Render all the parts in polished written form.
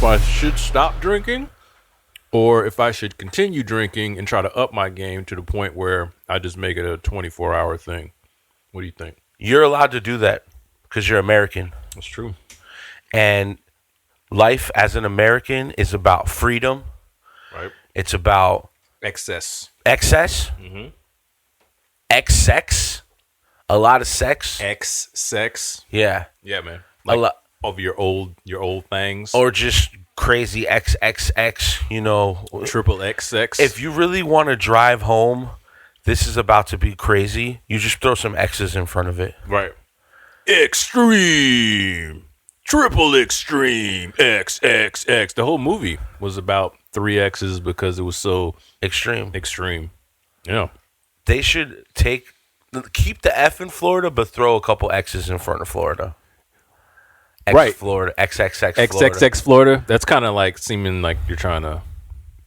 I should stop drinking or if I should continue drinking and try to up my game to the point where I just make it a 24-hour thing. What do you think? You're allowed to do that because you're American. That's true. And life as an American is about freedom. Right. It's about excess. Mm-hmm. X-sex. A lot of sex. X-sex. Yeah. Yeah, man. Like, a lot of your old things. Or just crazy XXX, you know. Triple XX. If you really want to drive home, this is about to be crazy. You just throw some X's in front of it. Right. Extreme. Triple extreme. XXX. The whole movie was about 3 X's because it was so extreme. Yeah. They should keep the F in Florida, but throw a couple X's in front of Florida. Right. Florida, XXX Florida. XXX Florida. That's kind of like seeming like you're trying to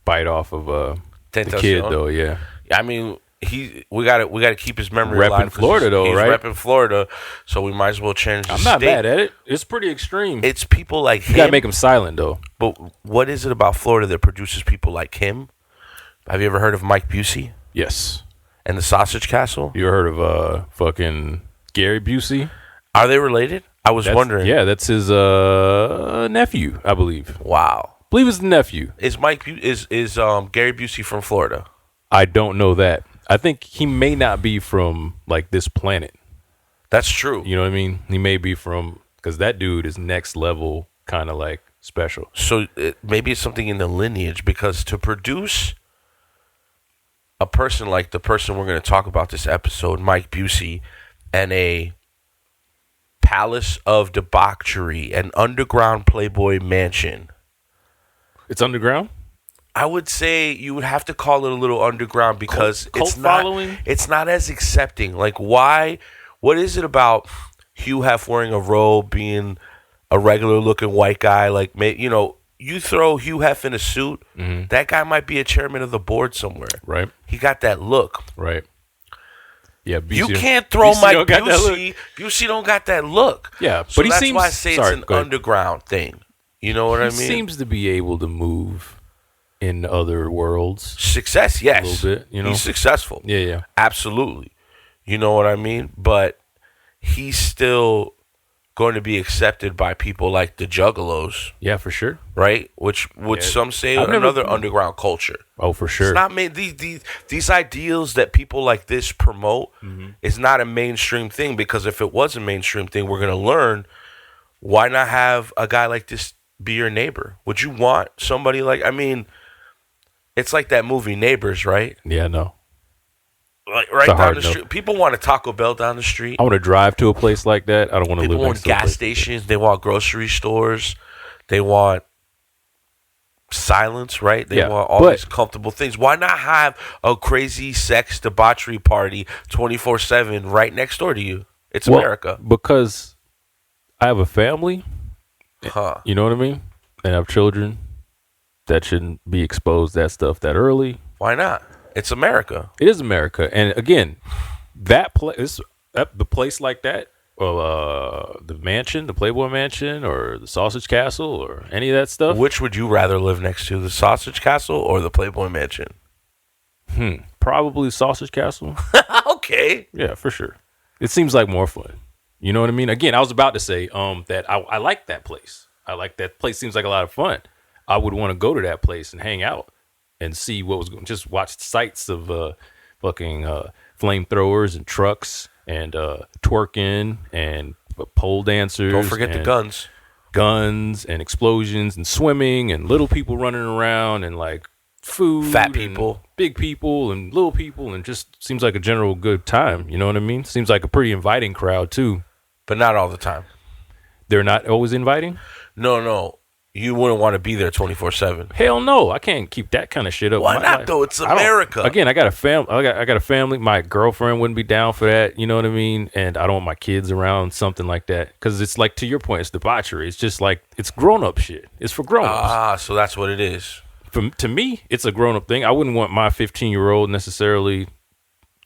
bite off of the kid, though. Yeah. I mean, we got to keep his memory alive. Repping Florida, though, right? He's repping Florida, so we might as well change the I'm not mad at it. It's pretty extreme. It's people like him. You got to make him silent, though. But what is it about Florida that produces people like him? Have you ever heard of Mike Busey? Yes. And the Sausage Castle? You heard of fucking Gary Busey? Are they related? I was wondering. Yeah, that's his nephew, I believe. Wow. I believe it's the nephew. Is Gary Busey from Florida? I don't know that. I think he may not be from like this planet. That's true. You know what I mean? He may be from, because that dude is next level, kind of like special. So maybe it's something in the lineage, because to produce a person like the person we're going to talk about this episode, Mike Busey, and a palace of debauchery, an underground Playboy mansion. It's underground? I would say you would have to call it a little underground because cult following? It's not as accepting. Like, why? What is it about Hugh Hef wearing a robe, being a regular looking white guy? Like, you know, you throw Hugh Hef in a suit, that guy might be a chairman of the board somewhere. Right. He got that look. Right. Yeah, Busey, you can't throw Mike Busey. Busey don't got that look. Yeah, so but that's why I say it's an underground thing. You know what I mean? He seems to be able to move in other worlds. Success, yes. A little bit, you know. He's successful. Yeah. Absolutely. You know what I mean? But he's still going to be accepted by people like the Juggalos. Yeah, for sure. Right? Which some say another underground culture. Oh, for sure. It's not these ideals that people like this promote is not a mainstream thing, because if it was a mainstream thing, we're going to learn, why not have a guy like this be your neighbor? Would you want somebody like, I mean, it's like that movie Neighbors, right? Yeah, no. Like right down the street. People want a Taco Bell down the street. I want to drive to a place like that. I don't want to live next to a place. They want gas stations. They want grocery stores. They want silence, right? They want all these comfortable things. Why not have a crazy sex debauchery party 24/7 right next door to you? It's America. Because I have a family. You know what I mean? And I have children that shouldn't be exposed to that stuff that early. Why not? It's America. It is America. And again, that place, the place like that, the mansion, the Playboy Mansion, or the Sausage Castle, or any of that stuff. Which would you rather live next to, the Sausage Castle or the Playboy Mansion? Probably Sausage Castle. Okay. Yeah, for sure. It seems like more fun. You know what I mean? Again, I was about to say that I like that place. I like that place. Seems like a lot of fun. I would want to go to that place and hang out and see what was going. Just watch sights of fucking flamethrowers and trucks and twerking and pole dancers. Don't forget the guns and explosions and swimming and little people running around and like food, fat people, big people, and little people, and just seems like a general good time. You know what I mean? Seems like a pretty inviting crowd too. But not all the time. They're not always inviting? No. You wouldn't want to be there 24/7. Hell no, I can't keep that kind of shit up. Why not though? It's America. Again, I got a family. I got a family. My girlfriend wouldn't be down for that. You know what I mean? And I don't want my kids around something like that, because it's like, to your point, it's debauchery. It's just like, it's grown up shit. It's for grown ups. So that's what it is. To me, it's a grown up thing. I wouldn't want my 15-year-old necessarily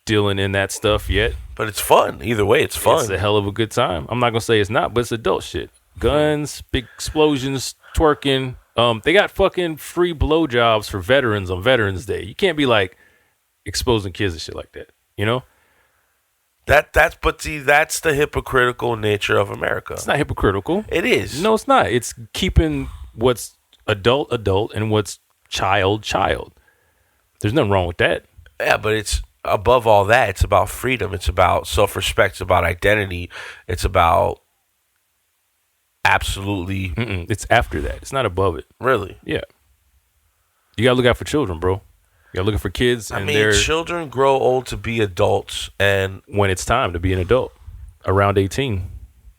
dealing in that stuff yet. But it's fun. Either way, it's fun. It's a hell of a good time. I'm not gonna say it's not, but it's adult shit. Guns, big explosions, twerking, They got fucking free blowjobs for veterans on Veterans Day. You can't be like exposing kids and shit like that. You know? That's the hypocritical nature of America. It's not hypocritical. It is. No, it's not. It's keeping what's adult and what's child. There's nothing wrong with that. Yeah, but it's above all that. It's about freedom. It's about self-respect. It's about identity. It's about absolutely. It's after that. It's not above it. Really? Yeah. You gotta look out for children, bro. You gotta look out for kids. I mean, children grow old to be adults, and when it's time to be an adult, around 18.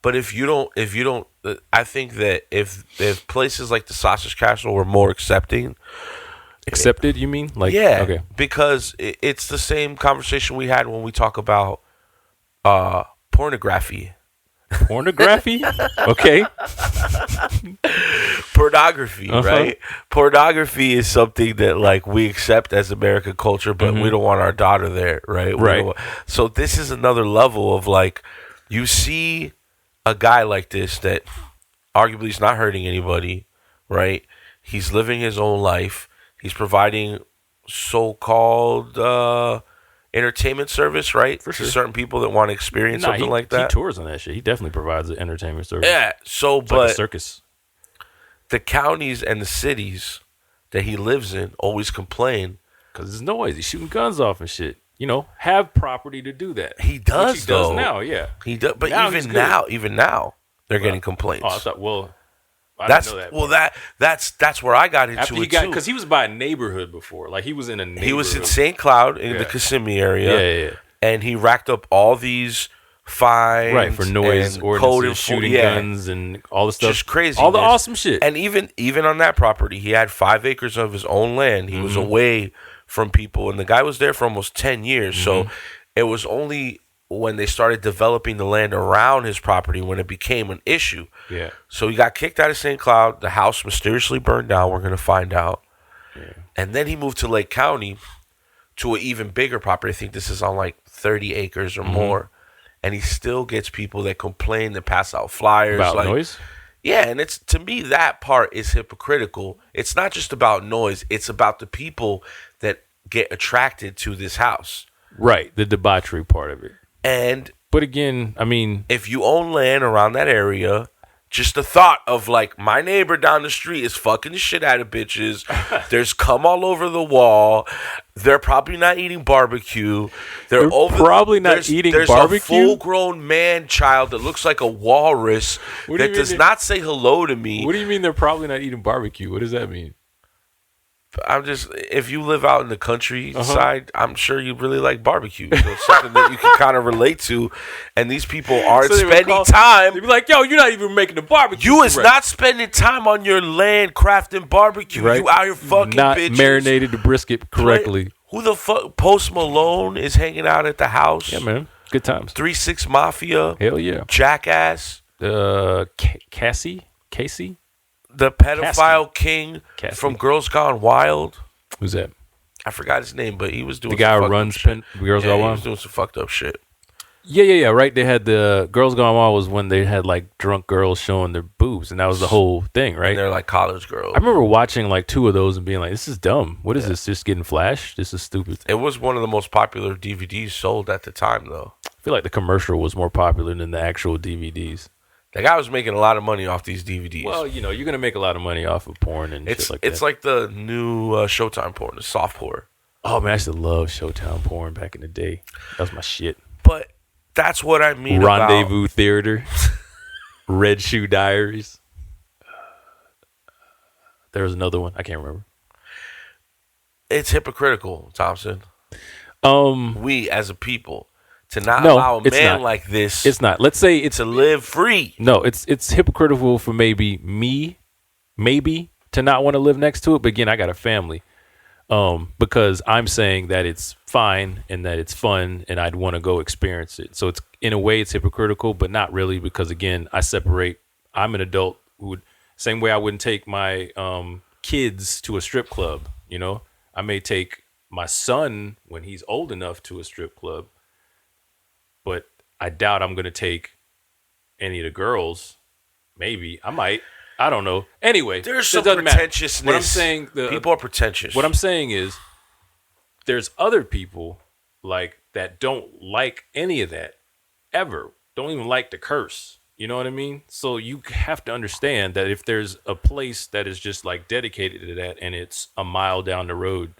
But if you don't, I think that if places like the Sausage Castle were more accepting. Accepted, you mean? Like, yeah, okay. Because it's the same conversation we had when we talk about pornography. Pornography? Okay. Pornography, right? Pornography is something that like we accept as American culture, but we don't want our daughter there, right? Right. So this is another level of like, you see a guy like this that arguably is not hurting anybody, right? He's living his own life. He's providing so-called entertainment service, right? For sure. To certain people that want to experience something like that. He tours on that shit. He definitely provides an entertainment service. Yeah. So, it's like a circus. The counties and the cities that he lives in always complain because there's noise. He's shooting guns off and shit. You know, have property to do that. He does, Which he though. does now, yeah. He does, but now even now, they're getting complaints. Oh, I thought, well, I that's didn't know that. Well, that's where I got into After he it got, too. because he was by a neighborhood before. Like he was in a neighborhood. He was in St. Cloud in the Kissimmee area. Yeah. And he racked up all these fines, right, for noise and ordinances, shooting guns, and all the stuff. Just crazy, all the awesome shit. And even on that property, he had 5 acres of his own land. He was away from people, and the guy was there for almost 10 years. So it was only when they started developing the land around his property when it became an issue. Yeah. So he got kicked out of St. Cloud. The house mysteriously burned down. We're going to find out. Yeah. And then he moved to Lake County to an even bigger property. I think this is on like 30 acres or more. And he still gets people that complain, that pass out flyers. About like, noise? Yeah, and it's, to me, that part is hypocritical. It's not just about noise. It's about the people that get attracted to this house. Right, the debauchery part of it. But again, I mean, if you own land around that area, just the thought of like, my neighbor down the street is fucking the shit out of bitches. There's cum all over the wall. They're probably not eating barbecue. They're probably not eating there's barbecue. There's a full-grown man child that looks like a walrus that does not say hello to me. What do you mean they're probably not eating barbecue? What does that mean? I'm just, if you live out in the countryside, I'm sure you really like barbecue. So it's something that you can kind of relate to. And these people aren't spending time. They'd be like, yo, you're not even making the barbecue. You is not spending time on your land crafting barbecue. Right. You out here fucking not bitches. Marinated the brisket correctly. Who the fuck? Post Malone is hanging out at the house. Yeah, man. Good times. 3 6 Mafia. Hell yeah. Jackass. Casey? The pedophile king from Girls Gone Wild. Who's that? I forgot his name, but he was doing the guy who runs Girls Gone Wild. He was doing some fucked up shit. Yeah. Right. They had the Girls Gone Wild was when they had like drunk girls showing their boobs, and that was the whole thing, right? And they're like college girls. I remember watching like 2 of those and being like, "This is dumb. What is this? Just getting flashed? This is stupid." It was one of the most popular DVDs sold at the time, though. I feel like the commercial was more popular than the actual DVDs. The guy was making a lot of money off these DVDs. Well, you know, you're gonna make a lot of money off of porn and shit like that. It's like the new Showtime porn, the soft porn. Oh man, I used to love Showtime porn back in the day. That was my shit. But that's what I mean. Rendezvous Theater, Red Shoe Diaries. There was another one I can't remember. It's hypocritical, Thompson. We as a people. To not allow a man like this. It's not. Let's say it's to live free. No, it's hypocritical for maybe to not want to live next to it. But again, I got a family. Because I'm saying that it's fine and that it's fun and I'd want to go experience it. So it's in a way it's hypocritical, but not really, because again, I separate. I'm an adult who would, same way I wouldn't take my kids to a strip club. You know, I may take my son when he's old enough to a strip club. But I doubt I'm going to take any of the girls. Maybe. I might. I don't know. Anyway, there's some pretentiousness. What I'm saying, people are pretentious. What I'm saying is, there's other people like that don't like any of that ever. Don't even like to curse. You know what I mean? So you have to understand that if there's a place that is just like dedicated to that, and it's a mile down the road,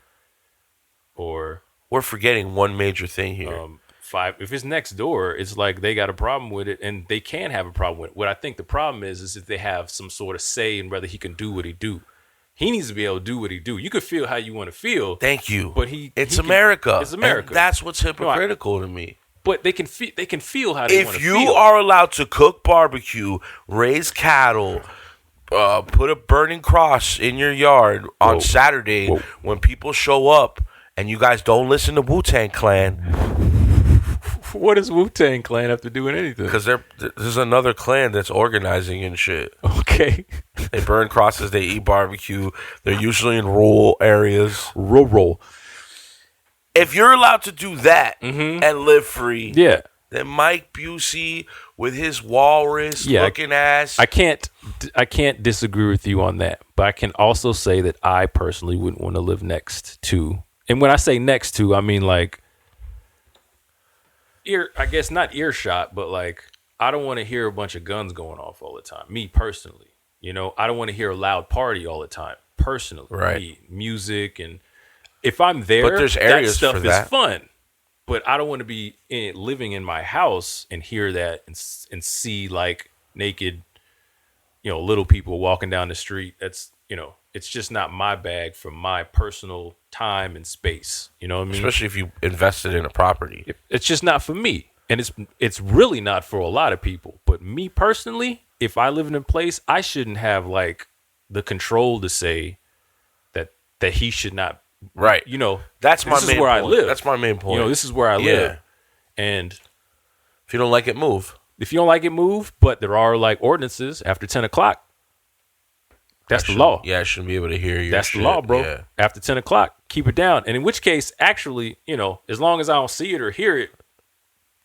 or we're forgetting one major thing here. If it's next door, it's like they got a problem with it, and they can have a problem with it. What I think the problem is if they have some sort of say in whether he can do what he do. He needs to be able to do what he do. You could feel how you want to feel. Thank you. But it's America. It's America. And that's what's hypocritical to me. But they can feel how they want to feel. If you are allowed to cook barbecue, raise cattle, put a burning cross in your yard on Saturday when people show up, and you guys don't listen to Wu-Tang Clan. What does Wu-Tang Clan have to do with anything? Because there's another clan that's organizing and shit. Okay. They burn crosses. They eat barbecue. They're usually in rural areas. Rural. If you're allowed to do that and live free, then Mike Busey with his walrus looking ass. I can't disagree with you on that. But I can also say that I personally wouldn't want to live next to. And when I say next to, I mean like I guess not earshot, but like I don't want to hear a bunch of guns going off all the time. Me personally, I don't want to hear a loud party all the time. Personally, right? Music, and if I'm there, but there's areas that stuff for that. is fun. But I don't want to be living in my house and hear that and see like naked, little people walking down the street. That's it's just not my bag for my personal time and space. You know what I mean? Especially if you invested in a property. It's just not for me. And it's really not for a lot of people. But me personally, if I live in a place, I shouldn't have like the control to say that he should not. Right. That's my main point. This is where I live. That's my main point. This is where I live. And if you don't like it, move. If you don't like it, move. But there are like ordinances after 10 o'clock. That's the law. Yeah, I shouldn't be able to hear you. That's the law, bro. Yeah. After 10 o'clock, keep it down. And in which case, actually, as long as I don't see it or hear it,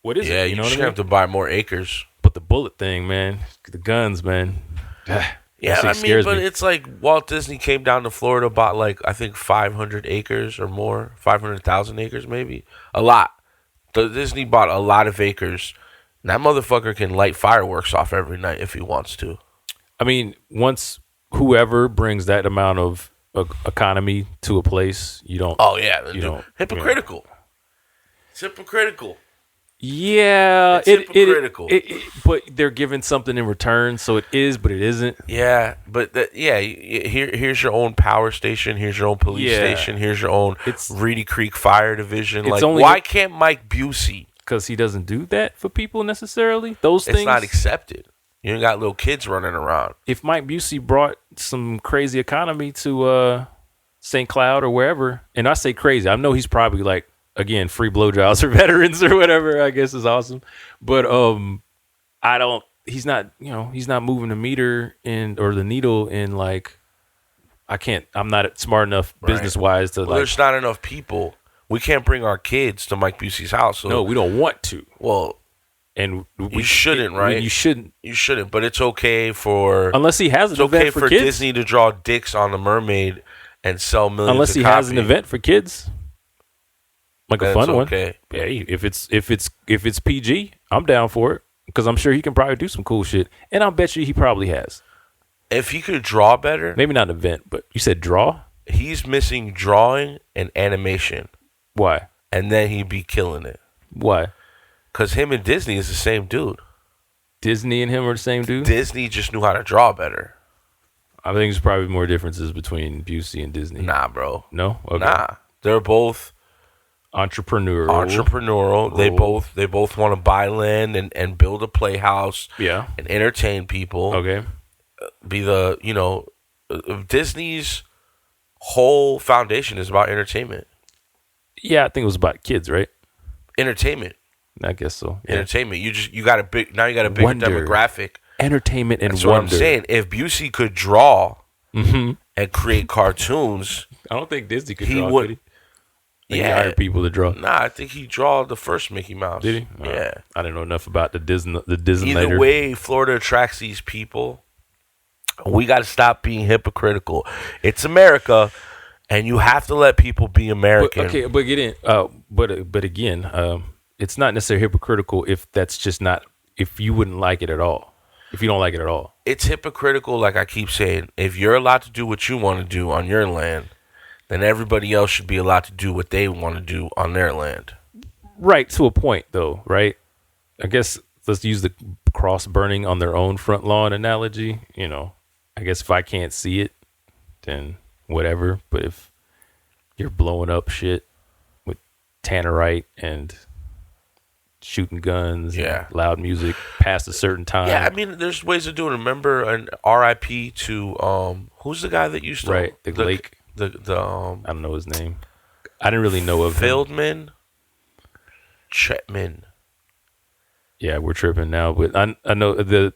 what is it? Yeah, you should have to buy more acres. But the bullet thing, man, the guns, man. Yeah, but it's like Walt Disney came down to Florida, bought like, I think 500 acres or more, 500,000 acres maybe. A lot. Disney bought a lot of acres. And that motherfucker can light fireworks off every night if he wants to. I mean, once whoever brings that amount of economy to a place, you don't. Oh, yeah. Hypocritical. It's hypocritical. Yeah, it's hypocritical. But they're giving something in return, so it is, but it isn't. Yeah, but here's your own power station. Here's your own police station. Here's your own Reedy Creek Fire Division. Like, why can't Mike Busey? Because he doesn't do that for people necessarily. Those things. It's not accepted. You ain't got little kids running around. If Mike Busey brought some crazy economy to St. Cloud or wherever, and I say crazy, I know he's probably like, again, free blowjobs for veterans or whatever, I guess is awesome. But he's not moving the meter or the needle in like, I'm not smart enough business wise to there's not enough people. We can't bring our kids to Mike Busey's house. So no, we don't want to. Well, and you shouldn't, right? You shouldn't. You shouldn't, but it's okay for... Unless he has an event for kids. It's okay for Disney to draw dicks on the mermaid and sell millions Unless he has an event for kids. Like a fun one. Okay. Hey, if it's PG, I'm down for it. Because I'm sure he can probably do some cool shit. And I'll bet you he probably has. If he could draw better... Maybe not an event, but you said draw? He's missing drawing and animation. Why? And then he'd be killing it. Why? Because him and Disney is the same dude. Disney and him are the same dude? Disney just knew how to draw better. I think there's probably more differences between Busey and Disney. Nah, bro. No? Okay. Nah. They're both... entrepreneurial. They both want to buy land and build a playhouse. Yeah. And entertain people. Okay. Be the, Disney's whole foundation is about entertainment. Yeah, I think it was about kids, right? Entertainment. I guess so. Yeah. Entertainment. You got a bigger demographic. Entertainment and That's wonder. what I'm saying. If Busey could draw and create cartoons, I don't think Disney could draw. Could he? He hired people to draw. Nah, I think he drew the first Mickey Mouse. Did he? Yeah. I didn't know enough about the Disney. Either way, Florida attracts these people, We got to stop being hypocritical. It's America, and you have to let people be American. But get in. But again, it's not necessarily hypocritical if that's just not, if you wouldn't like it at all. If you don't like it at all, it's hypocritical. Like I keep saying, if you're allowed to do what you want to do on your land, then everybody else should be allowed to do what they want to do on their land. Right, to a point, though. Right. I guess let's use the cross burning on their own front lawn analogy. You know, I guess if I can't see it, then whatever. But if you're blowing up shit with tannerite and shooting guns, and loud music past a certain time. Yeah, I mean, there's ways to do it. Remember an R.I.P. to who's the guy that used to the Lake. I don't know his name. I didn't really know of Feldman, Chetman. Yeah, we're tripping now, but I know the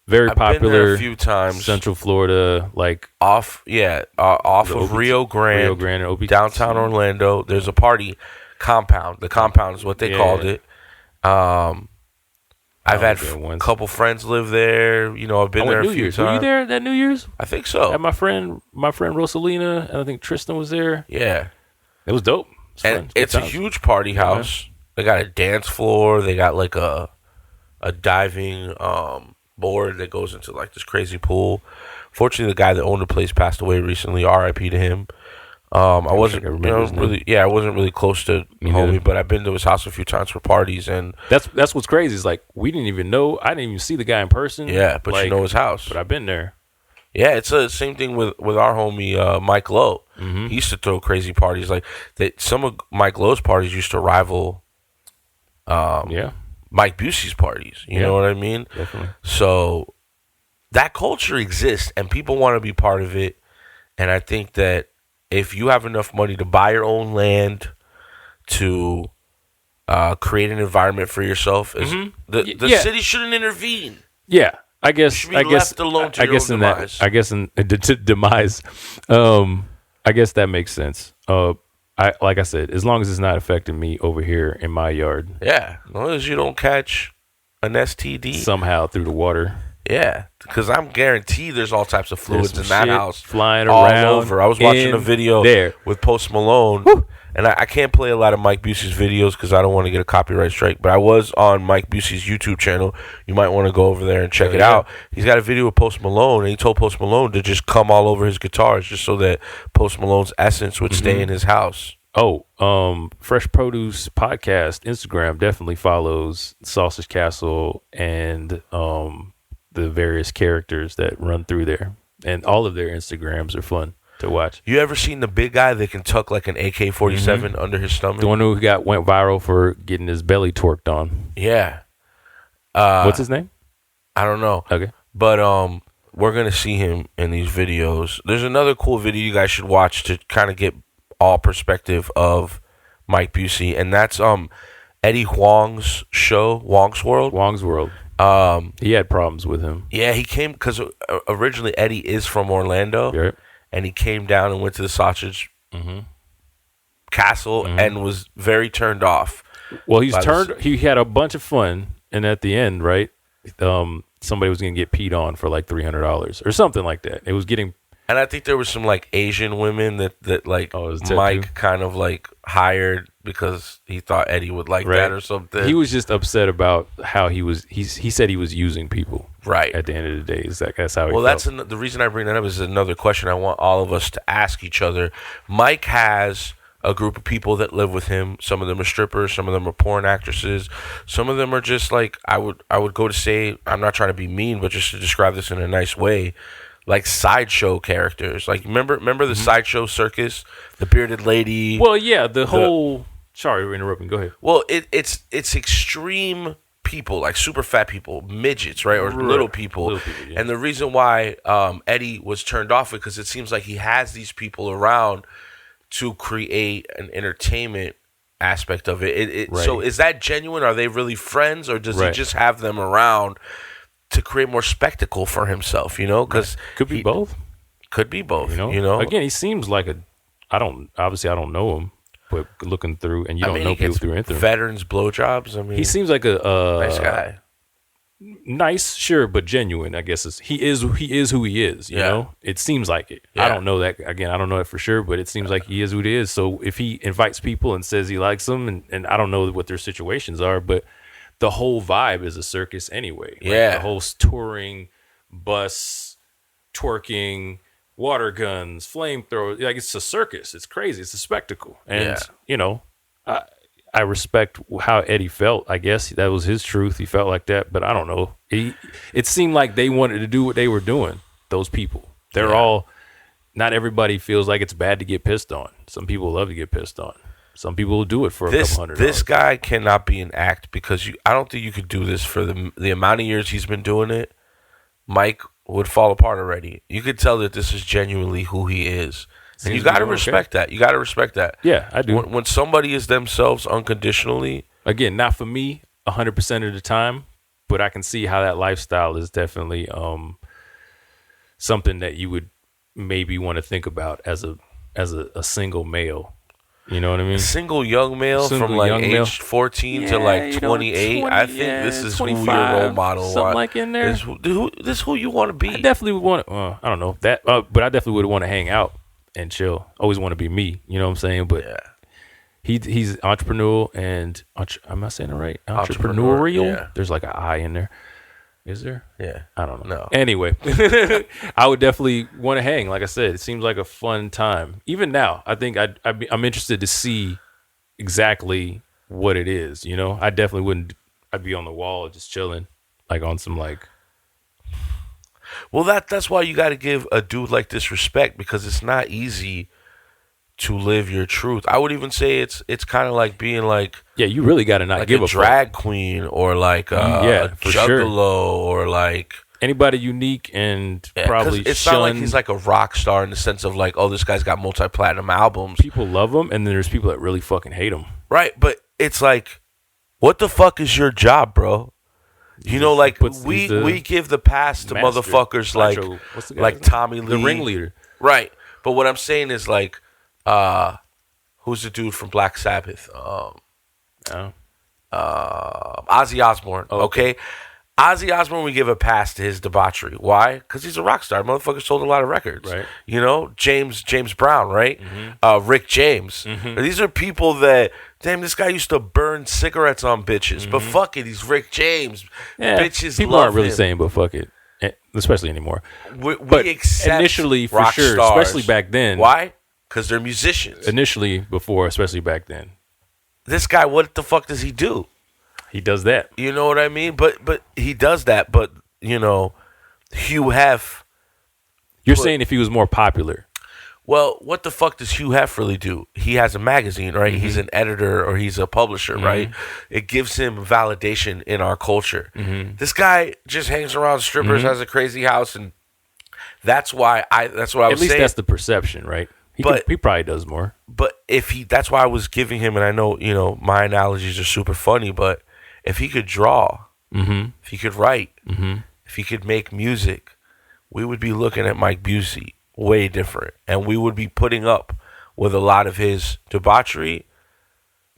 very I've been popular there a few times. Central Florida, like off of Rio Grande, and downtown Orlando. There's a party compound. The compound is what they called it. I've had a couple friends live there. You know, I've been there a few times. Were you there that New Year's? I think so. Had my friend Rosalina, and I think Tristan was there. Yeah, it was dope. It's a huge party house. Yeah. They got a dance floor. They got like a diving board that goes into like this crazy pool. Fortunately, the guy that owned the place passed away recently. R.I.P. to him. I wasn't I wasn't really close to homie, but I've been to his house a few times for parties, and that's what's crazy. Is like we didn't even know. I didn't even see the guy in person. Yeah, but you know his house. But I've been there. Yeah, it's the same thing with our homie Mike Lowe. Mm-hmm. He used to throw crazy parties like that. Some of Mike Lowe's parties used to rival. Mike Busey's parties. You know what I mean? Definitely. So that culture exists, and people want to be part of it. And I think that if you have enough money to buy your own land, to create an environment for yourself, the city shouldn't intervene. Yeah, I guess. Left alone to your own demise. I guess in demise. I guess that makes sense. Like I said, as long as it's not affecting me over here in my yard. Yeah, as long as you don't catch an STD somehow through the water. Yeah, because I'm guaranteed there's all types of fluids in that house flying around all over. I was watching a video with Post Malone, and I can't play a lot of Mike Busey's videos because I don't want to get a copyright strike. But I was on Mike Busey's YouTube channel. You might want to go over there and check it out. He's got a video with Post Malone, and he told Post Malone to just come all over his guitars just so that Post Malone's essence would stay in his house. Fresh Produce Podcast Instagram definitely follows Sausage Castle and the various characters that run through there, and all of their Instagrams are fun to watch. You ever seen the big guy that can tuck like an AK-47 under his stomach? The one who went viral for getting his belly torqued on. Yeah. What's his name? I don't know. Okay. But we're gonna see him in these videos. There's another cool video you guys should watch to kind of get all perspective of Mike Busey, and that's Eddie Huang's show, Huang's World. He had problems with him. Yeah, he came because originally Eddie is from Orlando, and he came down and went to the Sausage Castle and was very turned off. Well, he had a bunch of fun, and at the end, right, somebody was going to get peed on for like $300 or something like that. It was getting. And I think there was some like Asian women that like Mike kind of like hired because he thought Eddie would like that or something. He was just upset about how he said he was using people. Right. At the end of the day, that's how he felt. Well, that's the reason I bring that up is another question I want all of us to ask each other. Mike has a group of people that live with him. Some of them are strippers. Some of them are porn actresses. Some of them are just like, I would go to say, I'm not trying to be mean, but just to describe this in a nice way, like sideshow characters. Like remember the sideshow circus, the bearded lady. Well, yeah, sorry for interrupting. Go ahead. Well, it's extreme people, like super fat people, midgets, right, or little people. Yeah. And the reason why Eddie was turned off because it seems like he has these people around to create an entertainment aspect of it. So is that genuine? Are they really friends, or does he just have them around to create more spectacle for himself, you know? Because could be both. Could be both, you know? Again, he seems like I don't know him, but looking through, and you don't know people through Instagram. Veterans blowjobs, I mean. He seems like a nice guy. nice, sure, but genuine. I guess he is who he is. You know, it seems like it. Yeah. I don't know that. Again, I don't know that for sure, but it seems like he is who he is. So if he invites people and says he likes them, and I don't know what their situations are, but the whole vibe is a circus anyway. Yeah, the whole touring, bus, twerking, water guns, flamethrowers. Like it's a circus. It's crazy. It's a spectacle. And you know, I respect how Eddie felt. I guess that was his truth. He felt like that, but I don't know. It seemed like they wanted to do what they were doing. Those people, they're all. Not everybody feels like it's bad to get pissed on. Some people love to get pissed on. Some people will do it for a couple $100. This guy cannot be an act because I don't think you could do this for the amount of years he's been doing it. Mike would fall apart already. You could tell that this is genuinely who he is. And you got to respect that. You got to respect that. Yeah, I do. When somebody is themselves unconditionally. Again, not for me 100% of the time, but I can see how that lifestyle is definitely something that you would maybe want to think about as a single male. You know what I mean? A single young male from like age 14 to like 28. I think this is who your role model is. Something like in there. This is who you want to be. I definitely would want I don't know that, but I definitely would want to hang out and chill. Always want to be me. You know what I'm saying? But he's entrepreneurial and am I saying it right? Entrepreneurial. Yeah. There's like an I in there. Is there? Yeah. I don't know. No. Anyway, I would definitely want to hang. Like I said, it seems like a fun time. Even now, I think I'm interested to see exactly what it is. You know, I definitely wouldn't. I'd be on the wall just chilling, like on some like. Well, that's why you got to give a dude like this respect because it's not easy to live your truth. I would even say it's kind of like being like you really got to not like give a drag queen or like a juggalo or like anybody unique and probably it's not like he's like a rock star in the sense of like, oh, this guy's got multi-platinum albums. People love him, and then there's people that really fucking hate him. Right, but it's like, what the fuck is your job, bro? You know, like we give the pass to motherfuckers like Tommy Lee, the ringleader. Right, but what I'm saying is like. Who's the dude from Black Sabbath? Ozzy Osbourne. Okay. Ozzy Osbourne, we give a pass to his debauchery. Why? Because he's a rock star. Motherfucker sold a lot of records. Right. You know, James Brown, right? Mm-hmm. Rick James. Mm-hmm. These are people that, damn, this guy used to burn cigarettes on bitches. Mm-hmm. But fuck it, he's Rick James. Yeah, bitches people love aren't really him. saying, but fuck it. Especially anymore. We accept initially, for rock sure, stars. especially back then. Why? Because they're musicians. Initially, before, especially back then. This guy, what the fuck does he do? He does that. You know what I mean? But he does that. But, you know, Hugh Hef. You're saying if he was more popular. Well, what the fuck does Hugh Hef really do? He has a magazine, right? Mm-hmm. He's an editor or he's a publisher, mm-hmm. right? It gives him validation in our culture. Mm-hmm. This guy just hangs around strippers, mm-hmm. has a crazy house, and that's what I was saying. At least that's the perception, right? He probably does more. But that's why I was giving him, and I know, you know, my analogies are super funny, but if he could draw, mm-hmm. if he could write, mm-hmm. if he could make music, we would be looking at Mike Busey way different. And we would be putting up with a lot of his debauchery.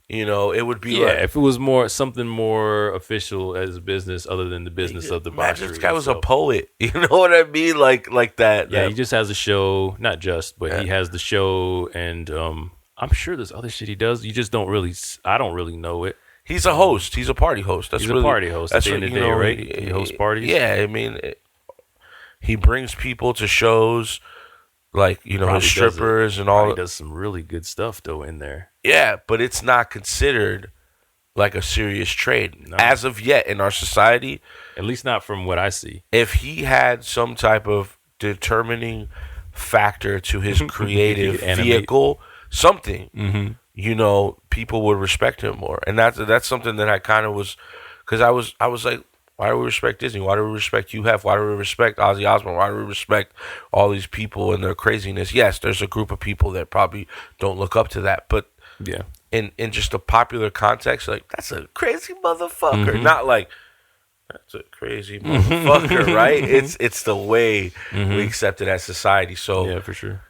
You know, it would be if it was something more official as a business other than the business of debauchery. This guy was a poet. You know what I mean? Like that. Yeah, he just has a show, not just, but he has the show, and I'm sure there's other shit he does. You just I don't really know it. He's a host. He's a party host. He's a party host at the end of the day, right? He hosts parties. Yeah, I mean, he brings people to shows. Like, you know, his strippers and all. He does some really good stuff, though, in there. Yeah, but it's not considered like a serious trade. No. As of yet in our society. At least not from what I see. If he had some type of determining factor to his creative vehicle, something, mm-hmm. you know, people would respect him more. And that's something that I kind of was, because I was like, why do we respect Disney? Why do we respect Hugh Hef? Why do we respect Ozzy Osbourne? Why do we respect all these people and their craziness? Yes, there's a group of people that probably don't look up to that. But yeah, in just a popular context, like, that's a crazy motherfucker. Mm-hmm. Not like, that's a crazy motherfucker, right? It's the way mm-hmm. we accept it as society. So yeah, for sure.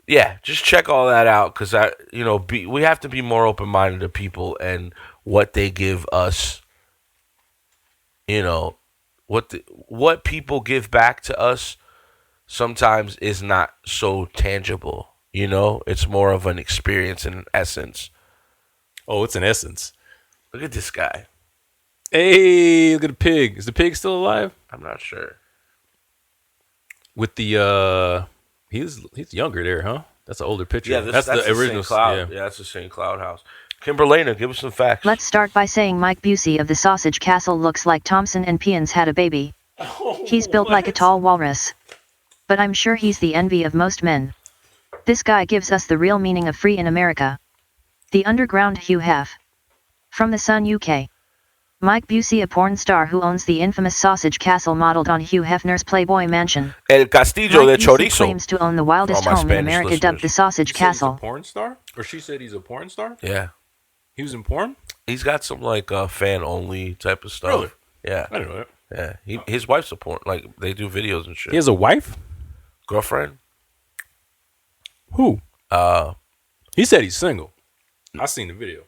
Yeah, just check all that out because we have to be more open-minded to people and what they give us. You know, what people give back to us sometimes is not so tangible. You know, it's more of an experience and an essence. Oh, it's an essence. Look at this guy. Hey, look at the pig. Is the pig still alive? I'm not sure. With the he's younger there, huh? That's an older picture. Yeah, that's the original cloud. Yeah, that's the same cloud house. Kimberlina, give us some facts. Let's start by saying Mike Busey of the Sausage Castle looks like Thompson and Pian's had a baby. He's built like a tall walrus. But I'm sure he's the envy of most men. This guy gives us the real meaning of free in America. The underground Hugh Hef. From the Sun UK. Mike Busey, a porn star who owns the infamous Sausage Castle modeled on Hugh Hefner's Playboy mansion. El Castillo Mike de Busey Chorizo. claims to own the wildest home in America, listeners. dubbed the Sausage Castle. He's a porn star? Or she said he's a porn star? Yeah. He was in porn? He's got some like fan only type of stuff. Really? Yeah. I didn't know that. Yeah. His wife's a porn. Like they do videos and shit. He has a wife? Girlfriend? Who? He said he's single. I seen the video.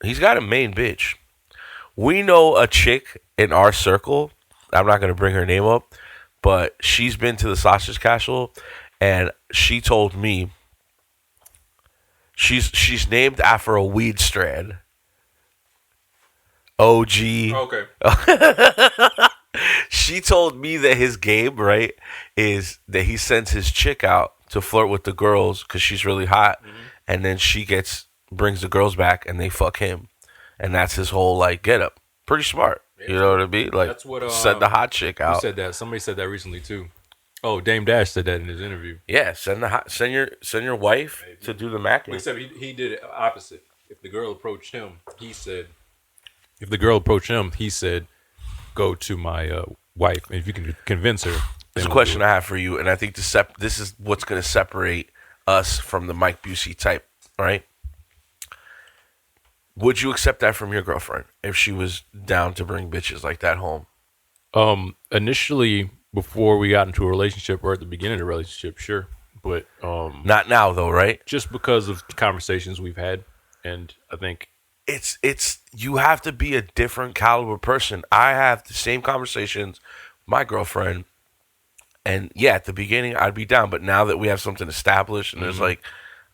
He's got a main bitch. We know a chick in our circle. I'm not gonna bring her name up, but she's been to the Sausage Castle, and she told me she's named after a weed strand. OG. Okay. She told me that his game, right, is that he sends his chick out to flirt with the girls because she's really hot, and then she brings the girls back and they fuck him, and that's his whole like get up. Pretty smart, you know what I mean? Like that's what send the hot chick out. Who said that? Somebody said that recently too. Oh, Dame Dash said that in his interview. Yeah, send your wife to do the macking. Except he did it opposite. If the girl approached him, he said, "Go to my wife, and if you can convince her." There's a question I have for you, and I think this is what's going to separate us from the Mike Busey type, right? Would you accept that from your girlfriend if she was down to bring bitches like that home? Initially, before we got into a relationship or at the beginning of the relationship, sure. But not now though, right? Just because of conversations we've had, and I think it's you have to be a different caliber person. I have the same conversations with my girlfriend, and yeah, at the beginning I'd be down, but now that we have something established and there's like,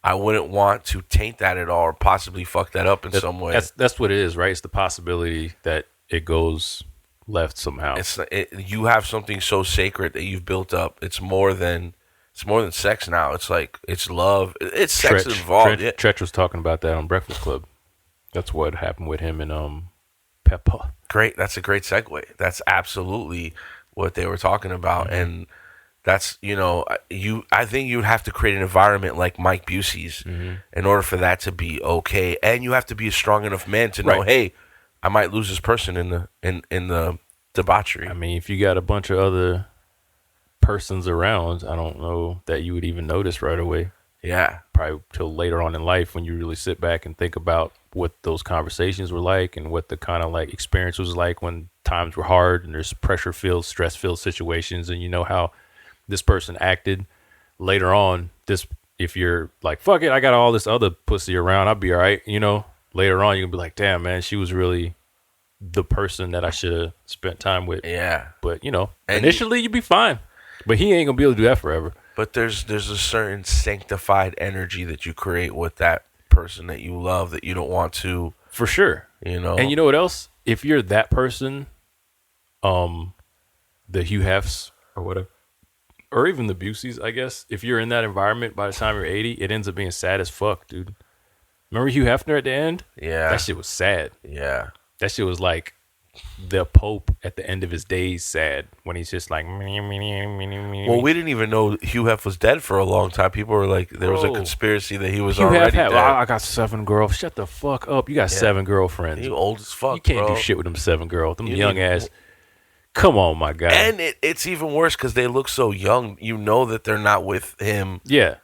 I wouldn't want to taint that at all or possibly fuck that up in some way. That's what it is, right? It's the possibility that it goes left somehow. You have something so sacred that you've built up. It's more than sex now. It's like it's love. It's sex involved. Tretch was talking about that on Breakfast Club. That's what happened with him and Peppa. Great. That's a great segue. That's absolutely what they were talking about, and that's I think you'd have to create an environment like Mike Busey's in order for that to be okay, and you have to be a strong enough man to know, hey, I might lose this person in the debauchery. I mean, if you got a bunch of other persons around, I don't know that you would even notice right away. Yeah. Probably till later on in life when you really sit back and think about what those conversations were like and what the kind of like experience was like when times were hard and there's pressure-filled, stress-filled situations, and you know how this person acted later on. If you're like, fuck it, I got all this other pussy around, I'll be all right. Later on, you'll be like, damn, man, she was really the person that I should have spent time with. Yeah. But, initially you'd be fine. But he ain't going to be able to do that forever. But there's a certain sanctified energy that you create with that person that you love that you don't want to. For sure. And you know what else? If you're that person, the Hugh Hefs or whatever, or even the Buseys, I guess, if you're in that environment by the time you're 80, it ends up being sad as fuck, dude. Remember Hugh Hefner at the end? Yeah. That shit was sad. Yeah. That shit was like the Pope at the end of his days sad when he's just like... Well, we didn't even know Hugh Hef was dead for a long time. People were like, there was a conspiracy that he was already dead. I got 7 girls. Shut the fuck up. You got 7 girlfriends. You old as fuck, You can't bro. do shit with them 7 girls. Them young ass... Come on, my guy. And it's even worse because they look so young. You know that they're not with him. Yeah.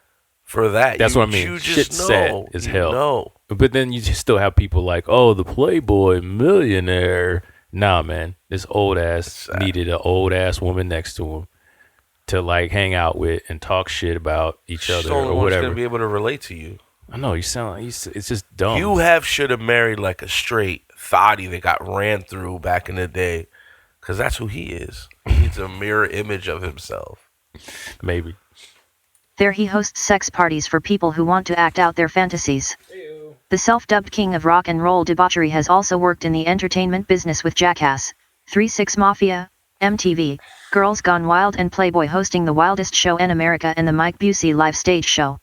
For that. That's what I mean. You Shit's just sad as hell. No. But then you just still have people like, oh, the Playboy millionaire. Nah, man. This old ass needed an old ass woman next to him to like hang out with and talk shit about each other or whatever. Going to be able to relate to you. I know. You sound like it's just dumb. You should have married like a straight thotty that got ran through back in the day. Because that's who he is. He needs a mirror image of himself. Maybe. There he hosts sex parties for people who want to act out their fantasies. The self-dubbed king of rock and roll debauchery has also worked in the entertainment business with Jackass, 3-6 Mafia, MTV, Girls Gone Wild and Playboy, hosting the Wildest show in America and the Mike Busey live stage show.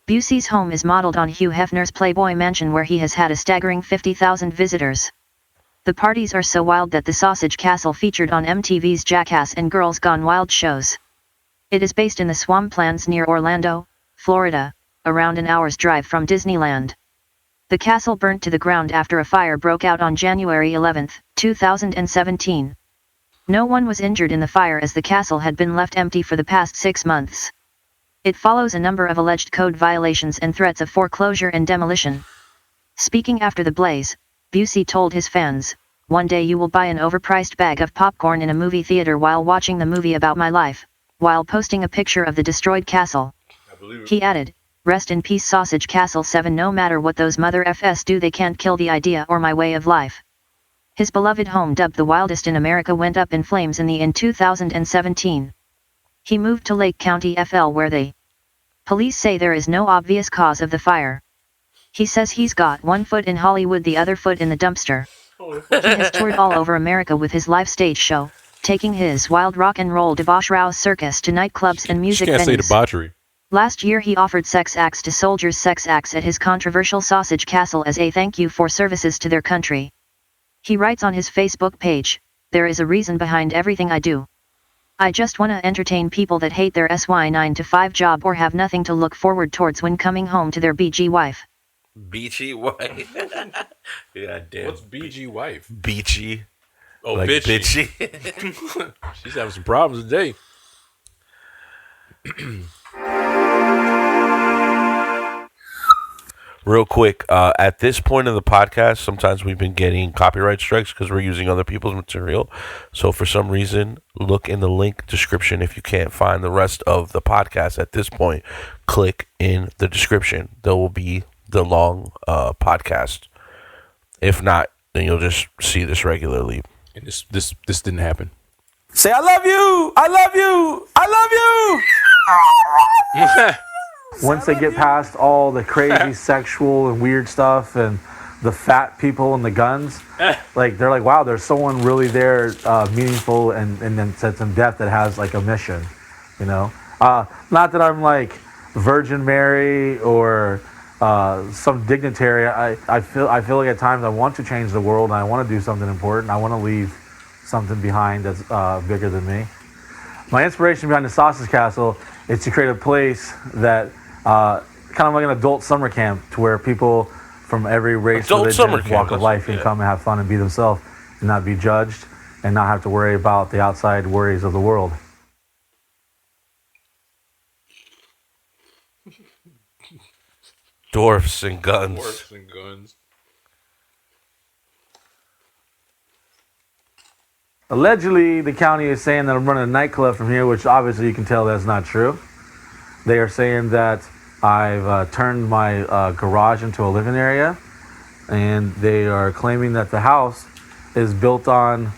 Busey's home is modeled on Hugh Hefner's Playboy mansion, where he has had a staggering 50,000 visitors. The parties are so wild that the Sausage Castle featured on MTV's Jackass and Girls Gone Wild shows. It is based in the swamplands near Orlando, Florida, around an hour's drive from Disneyland. The castle burnt to the ground after a fire broke out on January 11, 2017. No one was injured in the fire, as the castle had been left empty for the past 6 months. It follows a number of alleged code violations and threats of foreclosure and demolition. Speaking after the blaze, Busey told his fans, "One day you will buy an overpriced bag of popcorn in a movie theater while watching the movie about my life," while posting a picture of the destroyed castle. He added, "Rest in peace Sausage Castle 7, no matter what those mother FS do, they can't kill the idea or my way of life." His beloved home, dubbed the Wildest in America, went up in flames in 2017. He moved to Lake County, FL, where the police say there is no obvious cause of the fire. He says he's got one foot in Hollywood, the other foot in the dumpster. He has toured all over America with his live stage show, taking his wild rock and roll debauch rouse circus to nightclubs and music You can't say venues. debauchery. Last year he offered sex acts to soldiers' sex acts at his controversial Sausage Castle as a thank you for services to their country. He writes on his Facebook page, "There is a reason behind everything I do. I just wanna entertain people that hate their SY 9-to-5 job or have nothing to look forward towards when coming home to their BG wife." Beachy wife. Yeah, damn. What's BG wife? Beachy? Oh, Like bitchy. bitchy? She's having some problems today. Real quick, at this point in the podcast, sometimes we've been getting copyright strikes because we're using other people's material. So for some reason, look in the link description. If you can't find the rest of the podcast at this point, click in the description. There will be the long podcast. If not, then you'll just see this regularly. And this didn't happen. Say, "I love you! I love you! I love you!" Once they get past all the crazy sexual and weird stuff and the fat people and the guns, like they're like, wow, there's someone really there, meaningful and then said some depth that has like a mission, you know. Not that I'm like Virgin Mary or some dignitary. I feel like at times I want to change the world and I want to do something important. I want to leave something behind that's bigger than me. My inspiration behind the Sausage Castle is to create a place that kind of like an adult summer camp, to where people from every race, Adult religion, summer and camp, walk of life can come and have fun and be themselves and not be judged and not have to worry about the outside worries of the world. Dwarfs and guns. Dwarfs and guns. Allegedly, the county is saying that I'm running a nightclub from here, which obviously you can tell that's not true. They are saying that I've turned my garage into a living area, and they are claiming that the house is built on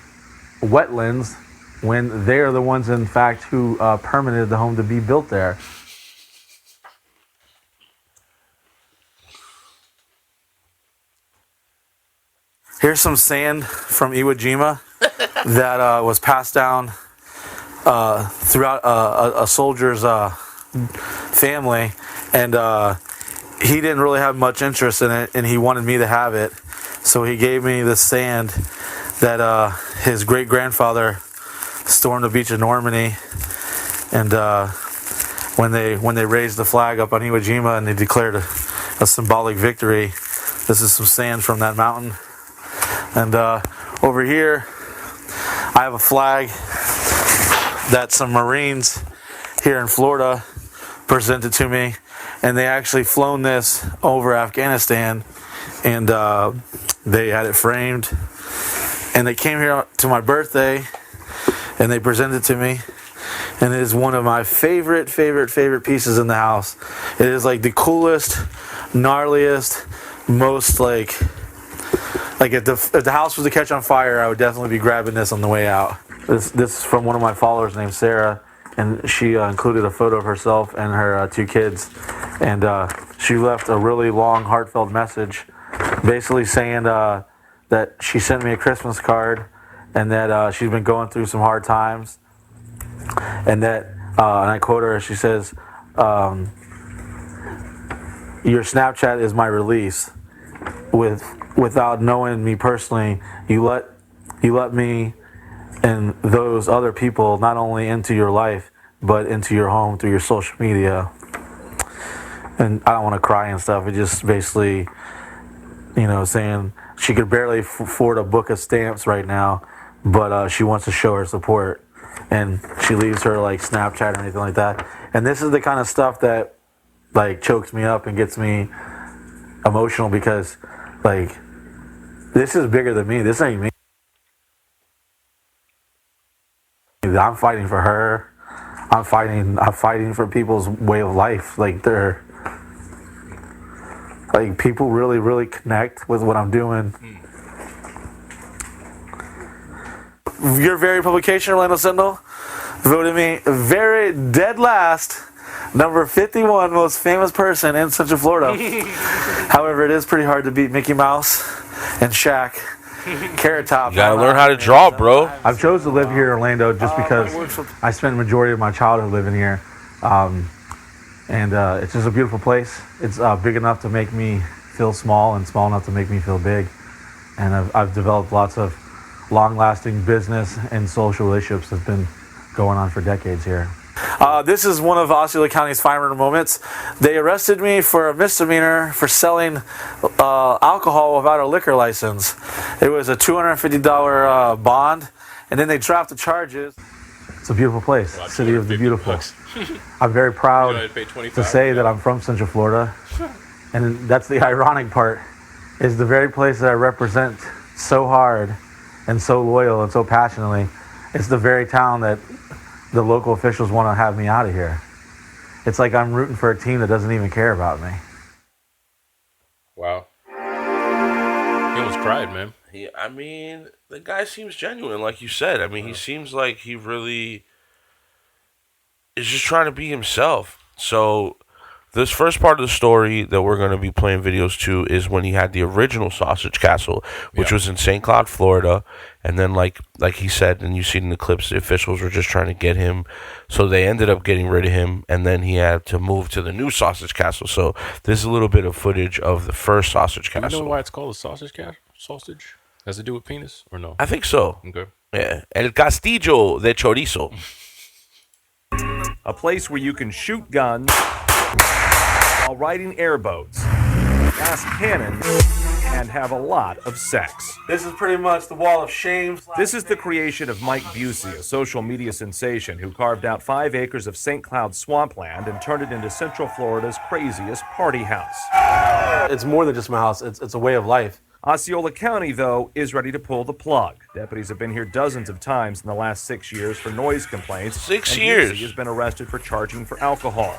wetlands when they are the ones, in fact, who permitted the home to be built there. Here's some sand from Iwo Jima that was passed down throughout a soldier's family, and he didn't really have much interest in it, and he wanted me to have it, so he gave me this sand that his great-grandfather stormed the beach of Normandy, and when they raised the flag up on Iwo Jima and they declared a symbolic victory, this is some sand from that mountain. And over here, I have a flag that some Marines here in Florida presented to me, and they actually flown this over Afghanistan, and they had it framed, and they came here to my birthday, and they presented it to me, and it is one of my favorite pieces in the house. It is like the coolest, gnarliest, most like Like if the house was to catch on fire, I would definitely be grabbing this on the way out. This is from one of my followers named Sarah, and she included a photo of herself and her 2 kids, and she left a really long, heartfelt message, basically saying that she sent me a Christmas card, and that she's been going through some hard times, and that, and I quote her, she says, "Your Snapchat is my release. Without knowing me personally, you let me and those other people not only into your life, but into your home through your social media." And I don't want to cry and stuff. It just basically, saying she could barely afford a book of stamps right now, but she wants to show her support. And she leaves her like Snapchat or anything like that. And this is the kind of stuff that like chokes me up and gets me emotional, because like this is bigger than me. This ain't me. I'm fighting for her. I'm fighting for people's way of life. Like people really, really connect with what I'm doing. Your very publication, Orlando Sentinel, voted me very dead last, number 51 most famous person in Central Florida. However, it is pretty hard to beat Mickey Mouse and Shaq. Carrot Top. You gotta learn how to draw, bro. I've chosen to live here in Orlando just because I spent the majority of my childhood living here. And it's just a beautiful place. It's big enough to make me feel small and small enough to make me feel big. And I've developed lots of long-lasting business and social relationships that's been going on for decades here. This is one of Osceola County's finer moments. They arrested me for a misdemeanor for selling alcohol without a liquor license. It was a $250 bond, and then they dropped the charges. It's a beautiful place, city of the beautiful. I'm very proud to say that I'm from Central Florida, and that's the ironic part, is the very place that I represent so hard and so loyal and so passionately. It's the very town that the local officials want to have me out of here. It's like I'm rooting for a team that doesn't even care about me. Wow. He almost cried, man. I mean, the guy seems genuine, like you said. I mean, he seems like he really is just trying to be himself. So this first part of the story that we're going to be playing videos to is when he had the original Sausage Castle, which was in St. Cloud, Florida. And then, like he said, and you see in the clips, the officials were just trying to get him. So they ended up getting rid of him, and then he had to move to the new Sausage Castle. So there's a little bit of footage of the first Sausage Castle. Do you know why it's called a sausage castle? Sausage? Has it to do with penis or no? I think so. Okay. Yeah. El Castillo de Chorizo. A place where you can shoot guns while riding airboats, gas cannons, and have a lot of sex. This is pretty much the wall of shame. This is the creation of Mike Busey, a social media sensation who carved out 5 acres of St. Cloud swampland and turned it into Central Florida's craziest party house. It's more than just my house. It's a way of life. Osceola County, though, is ready to pull the plug. Deputies have been here dozens of times in the last 6 years for noise complaints. 6 and years. Busey has been arrested for charging for alcohol.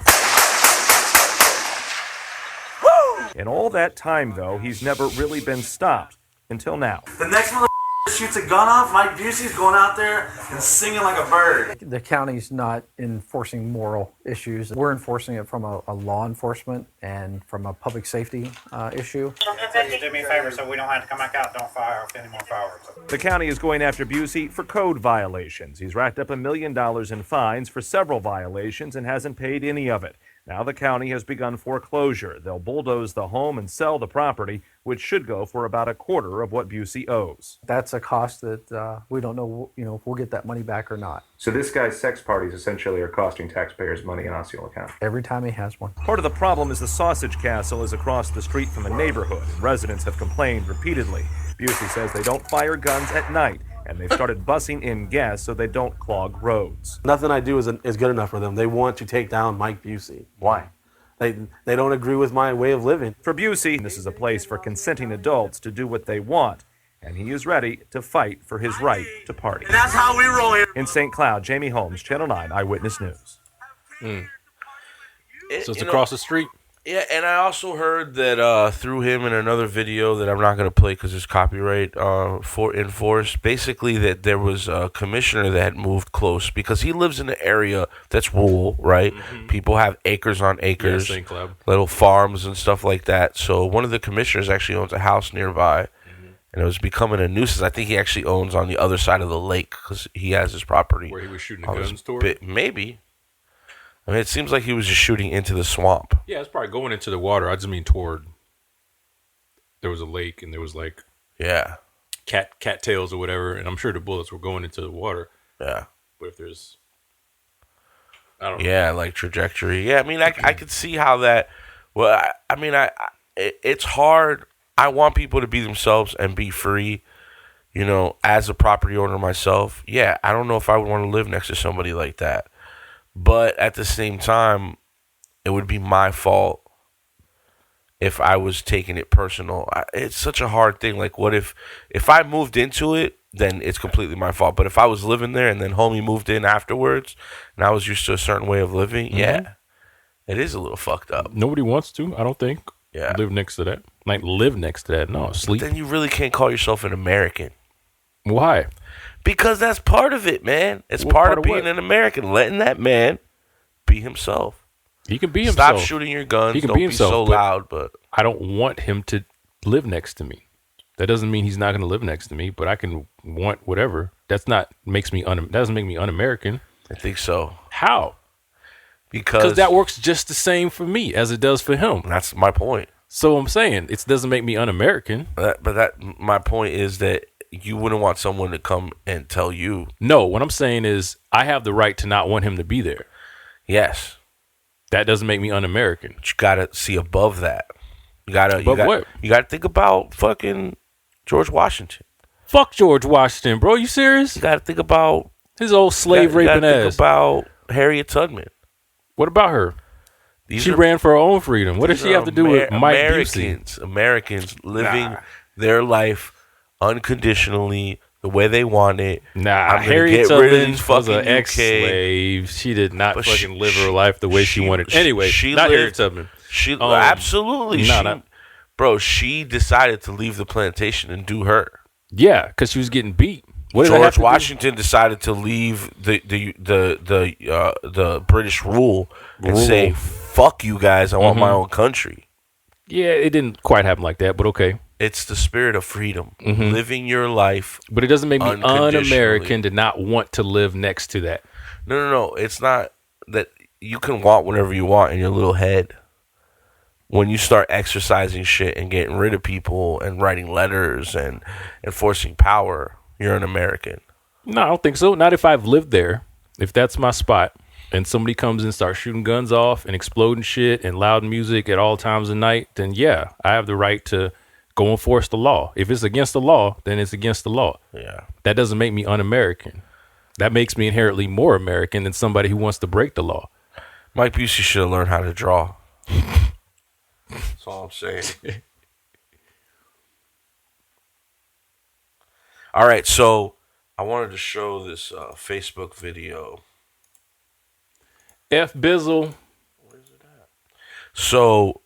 In all that time, though, he's never really been stopped until now. The next mother shoots a gun off, Mike Busey's going out there and singing like a bird. The county's not enforcing moral issues. We're enforcing it from a law enforcement and from a public safety issue. Do me a favor so we don't have to come back out. Don't fire off any more fireworks. The county is going after Busey for code violations. He's racked up $1 million in fines for several violations and hasn't paid any of it. Now the county has begun foreclosure. They'll bulldoze the home and sell the property, which should go for about a quarter of what Busey owes. That's a cost that we don't know, if we'll get that money back or not. So this guy's sex parties essentially are costing taxpayers money in Osceola County. Every time he has one. Part of the problem is the Sausage Castle is across the street from the neighborhood, and residents have complained repeatedly. Busey says they don't fire guns at night, and they've started bussing in guests so they don't clog roads. Nothing I do is good enough for them. They want to take down Mike Busey. Why? They don't agree with my way of living. For Busey, this is a place for consenting adults to do what they want, and he is ready to fight for his right to party. And that's how we roll here. In St. Cloud, Jamie Holmes, Channel 9 Eyewitness News. So it's across the street? Yeah, and I also heard that through him in another video that I'm not going to play because it's copyright for enforced. Basically, that there was a commissioner that had moved close because he lives in an area that's rural, right? People have acres on acres, St. Cloud. little farms and stuff like that. So one of the commissioners actually owns a house nearby, and it was becoming a nuisance. I think he actually owns on the other side of the lake because he has his property. Where he was shooting on the this guns toward? maybe. I mean, it seems like he was just shooting into the swamp. Yeah, it's probably going into the water. I just mean toward. There was a lake and there was like Yeah, cattails or whatever, and I'm sure the bullets were going into the water. yeah. But if there's, I don't know. Yeah, like trajectory. Yeah, I mean, I could see how that. Well, I mean, it's hard. I want people to be themselves and be free. You know, as a property owner myself, yeah, I don't know if I would want to live next to somebody like that. But at the same time, it would be my fault if I was taking it personal. It's such a hard thing. Like, what if I moved into it, then it's completely my fault. But if I was living there and then homie moved in afterwards, and I was used to a certain way of living, yeah, it is a little fucked up. Nobody wants to, I don't think. Yeah. Live next to that. Like, live next to that. No, sleep. Then you really can't call yourself an American. Why? Because that's part of it, man. It's What part part of of being what? an American. Letting that man be himself. He can be himself. Stop shooting your guns. He can Don't be be himself, so but- loud, but I don't want him to live next to me. That doesn't mean he's not going to live next to me, but I can want whatever. That doesn't make me un-American. I think so. How? Because Because that works just the same for me as it does for him. that's my point. So I'm saying it doesn't make me un-American. My point is that you wouldn't want someone to come and tell you. No, what I'm saying is I have the right to not want him to be there. Yes, That doesn't make me un-American. but you gotta see above that. You gotta What? You gotta think about fucking George Washington. Fuck George Washington, bro. You serious? You gotta think about His old slave you gotta raping think ass. about Harriet Tubman. What about her? These She are- ran for her own freedom. What does these she are have to do with Mike Busey? Americans living their life unconditionally the way they want it. Nah, I'm gonna Harriet get rid of Tubman these was fucking an ex-slave. She did not But fucking live her life the way she wanted. Anyway, she not lived- Harriet Tubman. She absolutely. nah. Bro, she decided to leave the plantation and do her. Yeah, because she was getting beat. What did that have George to do? Washington decided to leave the British rule and say, "Fuck you guys! I want my own country." Yeah, it didn't quite happen like that, but okay. It's the spirit of freedom, living your life. But it doesn't make me Unconditionally. un-American to not want to live next to that. No. It's not that you can want whatever you want in your little head. When you start exercising shit and getting rid of people and writing letters and enforcing power, you're an American. No, I don't think so. Not if I've lived there. If that's my spot and somebody comes and starts shooting guns off and exploding shit and loud music at all times of night, then yeah, I have the right to go enforce the law. If it's against the law, then it's against the law. Yeah. That doesn't make me un-American. That makes me inherently more American than somebody who wants to break the law. Mike Busey should have learned how to draw. That's all I'm saying. All right, so I wanted to show this Facebook video. F. Bizzle. So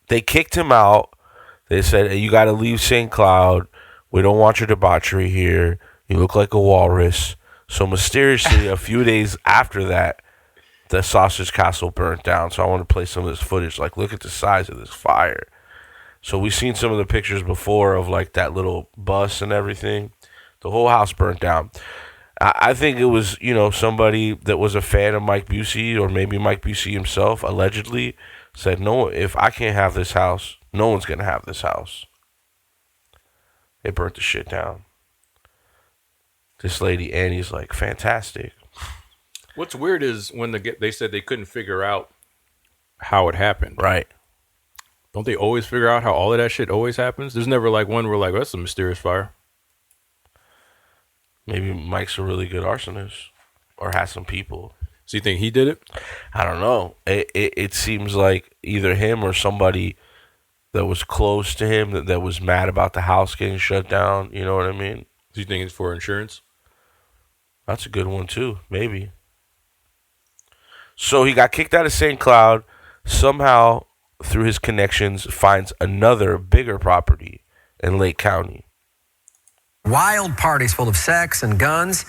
they kicked him out. They said, hey, you got to leave St. Cloud. We don't want your debauchery here. You look like a walrus. So mysteriously, a few days after that, the Sausage Castle burnt down. So I want to play some of this footage. Like, look at the size of this fire. So we've seen some of the pictures before of, like, that little bus and everything. The whole house burnt down. I think it was, somebody that was a fan of Mike Busey, or maybe Mike Busey himself, allegedly, said, no, if I can't have this house, no one's going to have this house. They burnt the shit down. This lady, Annie's like, fantastic. What's weird is when they said they couldn't figure out how it happened. Right. Don't they always figure out how all of that shit always happens? There's never like one where like, that's a mysterious fire. Maybe Mike's a really good arsonist or has some people. So you think he did it? I don't know. It seems like either him or somebody that was close to him that was mad about the house getting shut down. You know what I mean? Do you think it's for insurance? That's a good one too. Maybe. So he got kicked out of St. Cloud, somehow through his connections finds another bigger property in Lake County. Wild parties full of sex and guns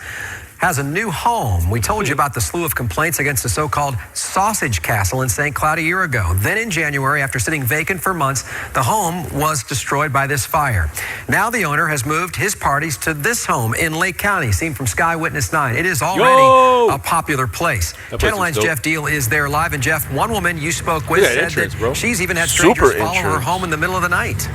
has a new home. We told you about the slew of complaints against the so-called Sausage Castle in St. Cloud a year ago. Then in January, after sitting vacant for months, the home was destroyed by this fire. Now the owner has moved his parties to this home in Lake County, seen from Sky Witness 9. It is already a popular place. Channel 9's Jeff Deal is there live. And Jeff, one woman you spoke with said that she's even had strangers follow her home in the middle of the night.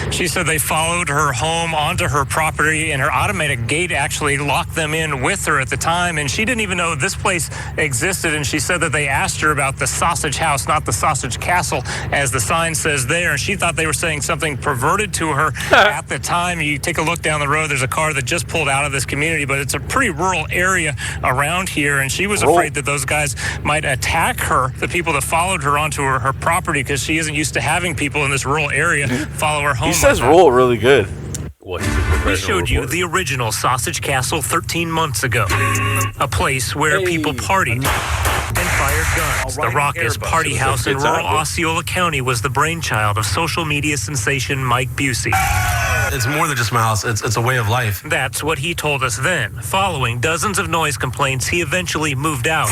She said they followed her home onto her property, and her automatic gate actually locked them in with her at the time, and she didn't even know this place existed. And she said that they asked her about the Sausage House, not the Sausage Castle, as the sign says there, and she thought they were saying something perverted to her at the time. You take a look down the road, there's a car that just pulled out of this community, but it's a pretty rural area around here, and she was afraid that those guys might attack her, the people that followed her onto her property, because she isn't used to having people in this rural area follow her home. He says roll really good. We showed you the original Sausage Castle 13 months ago. A place where people partied and fired guns. The raucous party house in rural Osceola County was the brainchild of social media sensation Mike Busey. It's more than just my house. It's a way of life. That's what he told us then. Following dozens of noise complaints, he eventually moved out.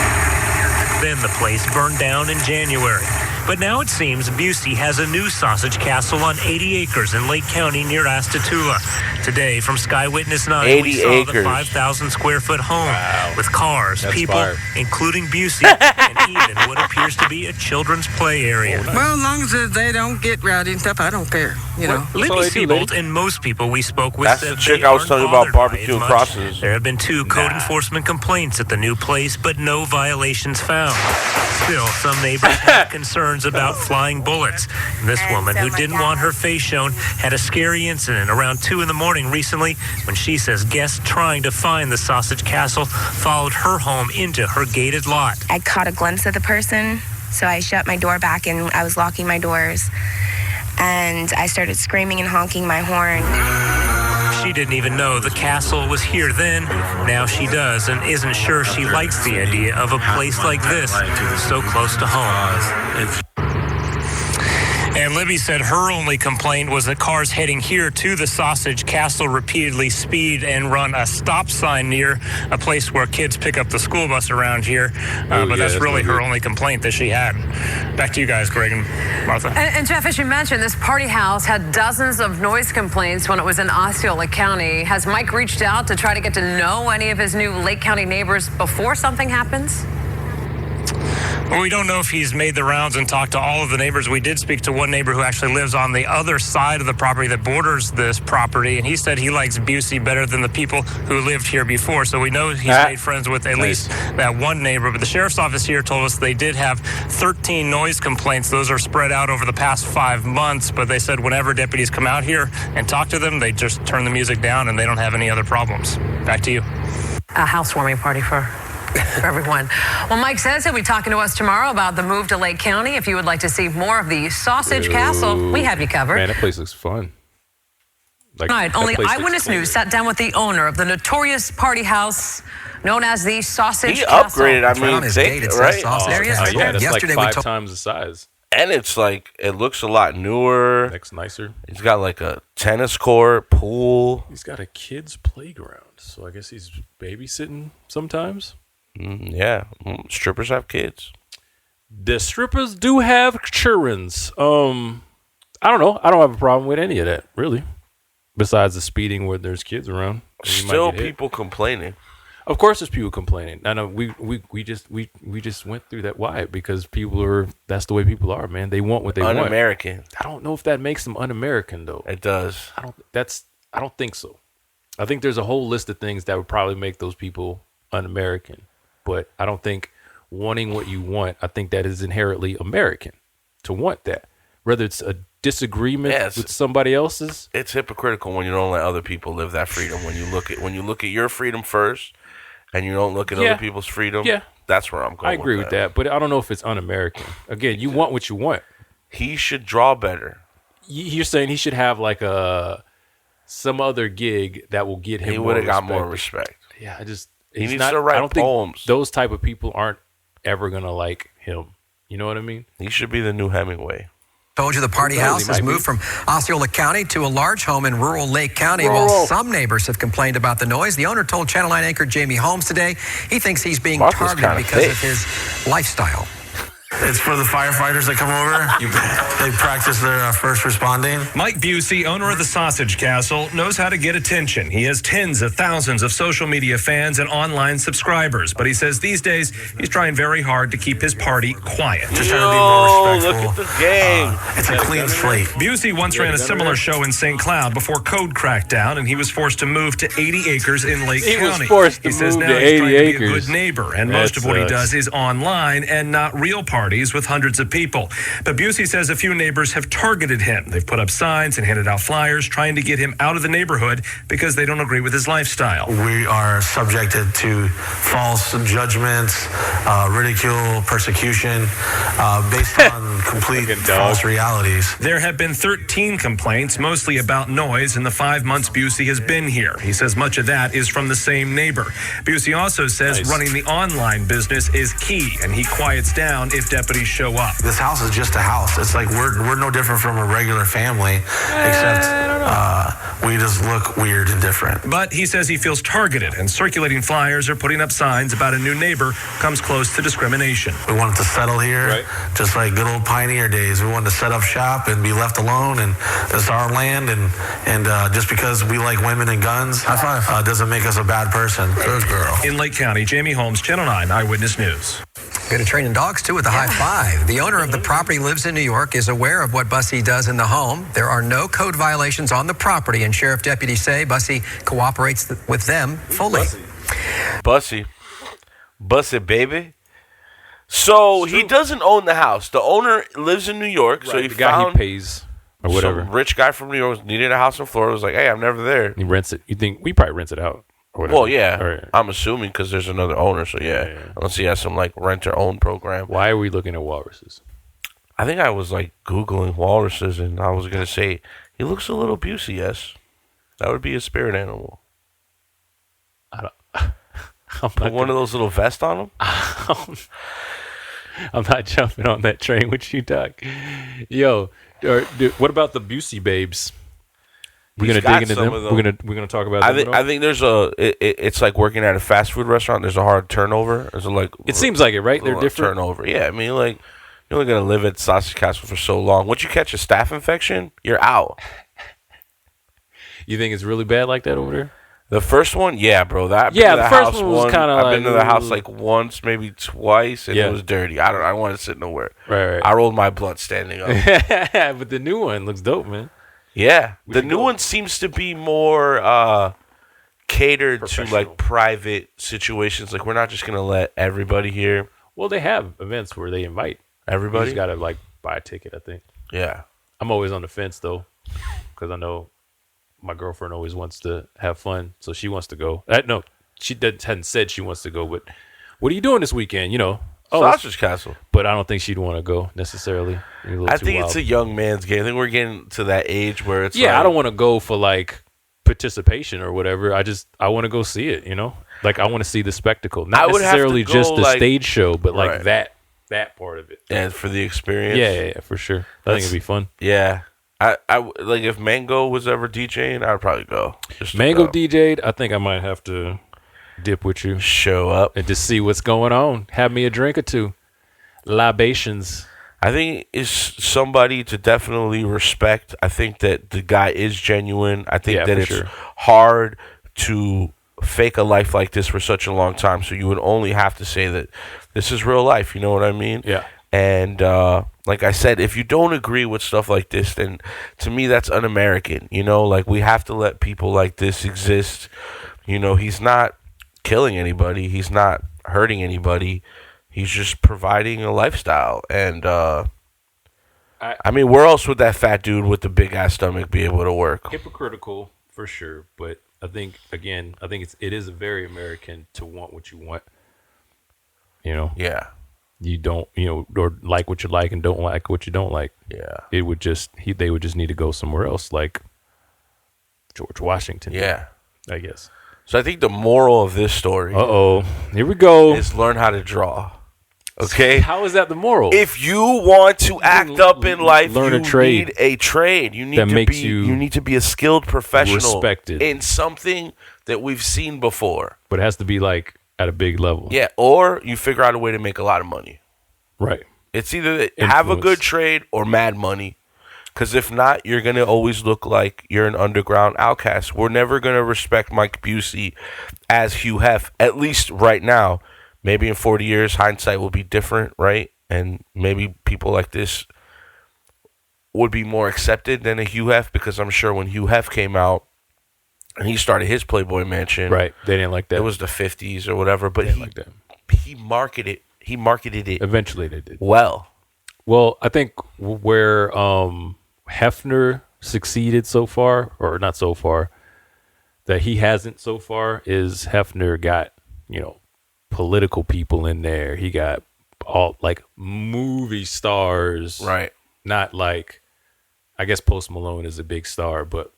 Then the place burned down in January. But now it seems Busey has a new sausage castle on 80 acres in Lake County near Astatula. Today, from Sky Witness 9, we saw the 5,000 square foot home with cars, people, including Busey, and even what appears to be a children's play area. Well, as long as they don't get rowdy and stuff, I don't care. You know, Libby Siebold and most people we spoke with said the chick I was telling you about barbecue and crosses. There have been 2 code enforcement complaints at the new place, but no violations found. Still, some neighbors have concerns about flying bullets. This woman, who didn't want her face shown, had a scary incident around 2 in the morning recently when she says guests trying to find the Sausage Castle followed her home into her gated lot. I caught a glimpse of the person, so I shut my door back and I was locking my doors. And I started screaming and honking my horn. She didn't even know the castle was here then. Now she does, and isn't sure she likes the idea of a place like this so close to home. And Libby said her only complaint was that cars heading here to the Sausage Castle repeatedly speed and run a stop sign near a place where kids pick up the school bus around here. But that's really her only complaint that she had. Back to you guys, Greg and Martha. And Jeff, as you mentioned, this party house had dozens of noise complaints when it was in Osceola County. Has Mike reached out to try to get to know any of his new Lake County neighbors before something happens? Well, we don't know if he's made the rounds and talked to all of the neighbors. We did speak to one neighbor who actually lives on the other side of the property that borders this property, and he said he likes Busey better than the people who lived here before. So we know he's made friends with at least that one neighbor. But the sheriff's office here told us they did have 13 noise complaints. Those are spread out over the past 5 months, but they said whenever deputies come out here and talk to them, they just turn the music down and they don't have any other problems. Back to you. A housewarming party for everyone. Well, Mike says he'll be talking to us tomorrow about the move to Lake County. If you would like to see more of the Sausage Castle, we have you covered. Man, that place looks fun. Like, tonight, only Eyewitness News sat down with the owner of the notorious party house known as the Sausage Castle. He upgraded, I mean, right? Yeah, that's like 5 times the size. And it's like, it looks a lot newer. Looks nicer. He's got like a tennis court, pool. He's got a kid's playground. So I guess he's babysitting sometimes. Yeah, strippers have kids. The strippers do have childrens. I don't know. I don't have a problem with any of that, really. Besides the speeding where there's kids around. Still people complaining. Of course there's people complaining. I know we just went through that. Why? Because that's the way people are, man. They want what they want. Un-American. I don't know if that makes them un-American though. It does. I don't think so. I think there's a whole list of things that would probably make those people un-American. But I don't think wanting what you want, I think that is inherently American to want that. Whether it's a disagreement with somebody else's. It's hypocritical when you don't let other people live that freedom. When you look at your freedom first and you don't look at other people's freedom. Yeah. That's where I'm going. I agree with that. But I don't know if it's un-American. Again, you want what you want. He should draw better. You're saying he should have like some other gig that will get him he would have got more respect. Yeah, he needs to write poems. Those type of people aren't ever gonna like him. You know what I mean? He should be the new Hemingway. Told you the party Who knows, house he has might be. moved from Osceola County to a large home in rural Lake County. While some neighbors have complained about the noise, the owner told Channel 9 anchor Jamie Holmes today he thinks he's being Martha's targeted kinda because thick. of his lifestyle. It's for the firefighters that come over. They practice their first responding. Mike Busey, owner of the Sausage Castle, knows how to get attention. He has tens of thousands of social media fans and online subscribers, but he says these days he's trying very hard to keep his party quiet. Just trying to be more respectful. Look at the game. It's a clean slate. Busey once ran a similar show in St. Cloud before code cracked down, and he was forced to move to 80 acres in Lake He was County. forced to He says move now to he's 80 trying to be a acres. good neighbor, and That most of what he sucks. does is online and not real parties with hundreds of people. But Busey says a few neighbors have targeted him. They've put up signs and handed out flyers trying to get him out of the neighborhood because they don't agree with his lifestyle. We are subjected to false judgments, ridicule, persecution, based on complete false realities. There have been 13 complaints, mostly about noise, in the 5 months Busey has been here. He says much of that is from the same neighbor. Busey also says running the online business is key, and he quiets down if deputies show up. This house is just a house. It's like we're no different from a regular family, except we just look weird and different. But he says he feels targeted, and circulating flyers or putting up signs about a new neighbor comes close to discrimination. We wanted to settle here, just like good old pioneer days. We wanted to set up shop and be left alone, and it's our land. And just because we like women and guns, doesn't make us a bad person. Good girl. In Lake County, Jamie Holmes, Channel 9 Eyewitness News. Good at training dogs, too, with a high five. The owner of the property lives in New York, is aware of what Busey does in the home. There are no code violations on the property, and sheriff deputies say Busey cooperates with them fully. Busey, baby. So he doesn't own the house. The owner lives in New York, so he the guy found he pays or whatever. Some rich guy from New York needed a house in Florida. Was like, hey, I'm never there. He rents it. You think we probably rents it out? Or whatever. Well, yeah, Or- I'm assuming because there's another owner. So yeah, unless he has some like rent-or-own program. Why are we looking at walruses? I think I was like Googling walruses, and I was gonna say he looks a little Busey. Yes, that would be a spirit animal. Put one of those little vests on him. I'm not jumping on that train with you, Doc. Yo, what about the Busey babes? We're gonna dig into them. We're gonna talk about. I think there's it's like working at a fast food restaurant. There's a hard turnover. There's a It seems like it, right? They're different. Turnover. Yeah, I mean, like you're only gonna live at Sausage Castle for so long. Once you catch a staph infection, you're out. You think it's really bad like that over there? The first one, yeah, bro. The first one was kind of like. I've been to the house like once, maybe twice, and it was dirty. I don't want to sit nowhere. Right. I rolled my blunt standing up. But the new one looks dope, man. Yeah, the new one seems to be more catered to like private situations. Like we're not just gonna let everybody here. Well, they have events where they invite everybody. You just gotta like buy a ticket, I think. Yeah, I'm always on the fence though, because I know my girlfriend always wants to have fun, so she wants to go. No, she hadn't said she wants to go, but what are you doing this weekend? You know, Sausage Castle. But I don't think she'd want to go necessarily. I think it's a young man's game. I think we're getting to that age where it's I don't want to go for like participation or whatever. I want to go see it. You know, like I want to see the spectacle, not necessarily just the stage show, but like that part of it. And for the experience, yeah, for sure. I think it'd be fun. Yeah. I like if Mango was ever DJing, I'd probably go. Mango DJ'd, I think I might have to dip with you. Show up. And just see what's going on. Have me a drink or two. Libations. I think it's somebody to definitely respect. I think that the guy is genuine. I think that it's hard to fake a life like this for such a long time. So you would only have to say that this is real life. You know what I mean? Yeah. And like I said, if you don't agree with stuff like this, then to me that's un-American. You know, like we have to let people like this exist. You know, he's not killing anybody. He's not hurting anybody. He's just providing a lifestyle. And I mean, where else would that fat dude with the big ass stomach be able to work? Hypocritical for sure, but I think it is very American to want what you want. You know. Yeah. You don't, or like what you like and don't like what you don't like. Yeah. It would they would just need to go somewhere else, like George Washington. Yeah. I guess. So I think the moral of this story. Here we go. Is learn how to draw. Okay? How is that the moral? If you want to act up in life, learn you a trade need a trade. You need that to makes be you need to be a skilled professional respected. in something that we've seen before. But it has to be like at a big level. Yeah, or you figure out a way to make a lot of money. Right. It's either have a good trade or mad money. Because if not, you're going to always look like you're an underground outcast. We're never going to respect Mike Busey as Hugh Hef, at least right now. Maybe in 40 years, hindsight will be different, right? And maybe people like this would be more accepted than a Hugh Hef, because I'm sure when Hugh Hef came out and he started his Playboy Mansion, right? They didn't like that. It was the 50s or whatever, but he marketed it. Eventually, they did well. Well, I think where Hefner succeeded so far, or not so far, that he hasn't so far, is Hefner got, political people in there. He got all like movie stars, right? Not like, I guess Post Malone is a big star, but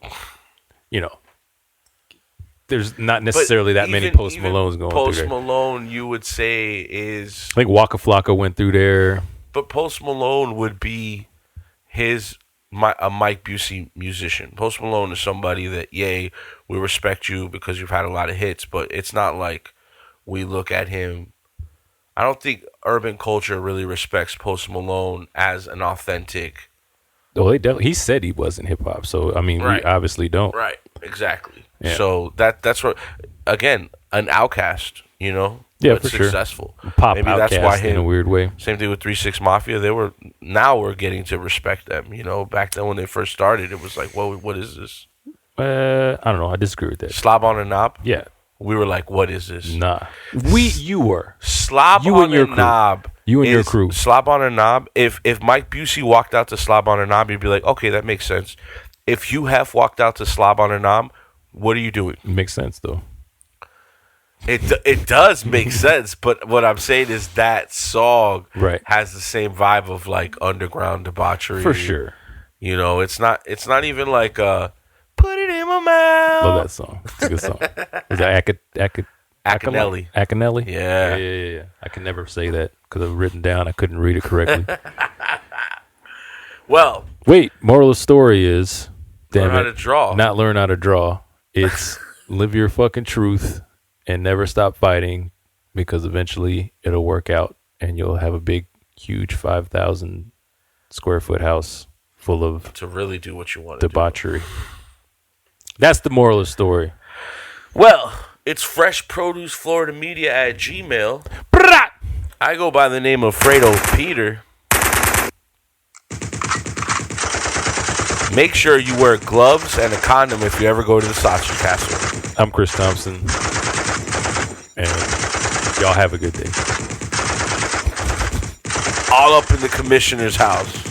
there's not necessarily that many Post Malones going Post through there. Malone, you would say, is I think Waka Flocka went through there, but Post Malone would be a Mike Busey musician. Post Malone is somebody that, yay, we respect you because you've had a lot of hits, but it's not like we look at him. I don't think urban culture really respects Post Malone as an authentic. Oh, he said he wasn't hip hop, so I mean, Right. we obviously don't. Right, exactly. Yeah. So that's what, again, an outcast, Yeah, but for sure. successful. Pop Maybe outcast that's why in a weird way. Same thing with 3-6 Mafia. Now we're getting to respect them. Back then when they first started, it was like, what is this? I don't know. I disagree with that. Slob on a knob? Yeah. We were like, what is this? Nah. You were. Slob You on and your a crew. knob. You and your is- crew. Slob on a knob. If Mike Busey walked out to Slob on a knob, you'd be like, okay, that makes sense. If Hugh Hef walked out to Slob on a knob, what are you doing? It makes sense though. It does make sense, but what I'm saying is that song has the same vibe of like underground debauchery. For sure. It's not even like put it in my mouth. Love that song. It's a good song. Is that Akinelli? Akinelli? Yeah. I can never say that because I've written down. I couldn't read it correctly. Well, wait. Moral of the story is, learn how to draw. Not learn how to draw. It's live your fucking truth and never stop fighting, because eventually it'll work out and you'll have a big, huge 5,000 square foot house full of to really do what you want to debauchery. That's the moral of the story. Well, it's freshproducefloridamedia@gmail. I go by the name of Fredo Peter. Make sure you wear gloves and a condom if you ever go to the Sausage Castle. I'm Chris Thompson, and y'all have a good day. All up in the commissioner's house.